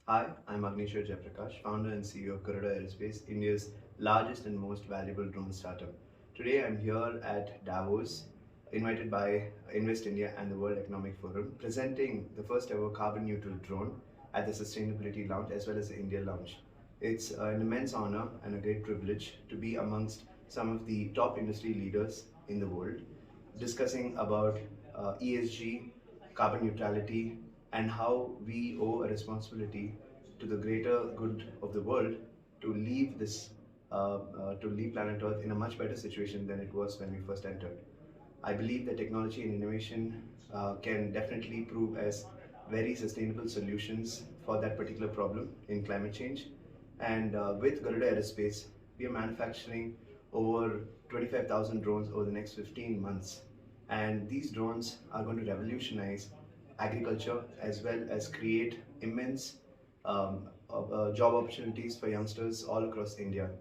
Hi, I'm Agnishwar Jayaprakash, founder and CEO of Garuda Aerospace, India's largest and most valuable drone startup. Today I'm here at Davos, invited by Invest India and the World Economic Forum, presenting the first ever carbon neutral drone at the Sustainability Lounge as well as the India Lounge. It's an immense honor and a great privilege to be amongst some of the top industry leaders in the world, discussing about ESG, carbon neutrality, and how we owe a responsibility to the greater good of the world to leave to leave planet Earth in a much better situation than it was when we first entered. I believe that technology and innovation can definitely prove as very sustainable solutions for that particular problem in climate change. And with Garuda Aerospace, we are manufacturing over 25,000 drones over the next 15 months. And these drones are going to revolutionize agriculture as well as create immense job opportunities for youngsters all across India.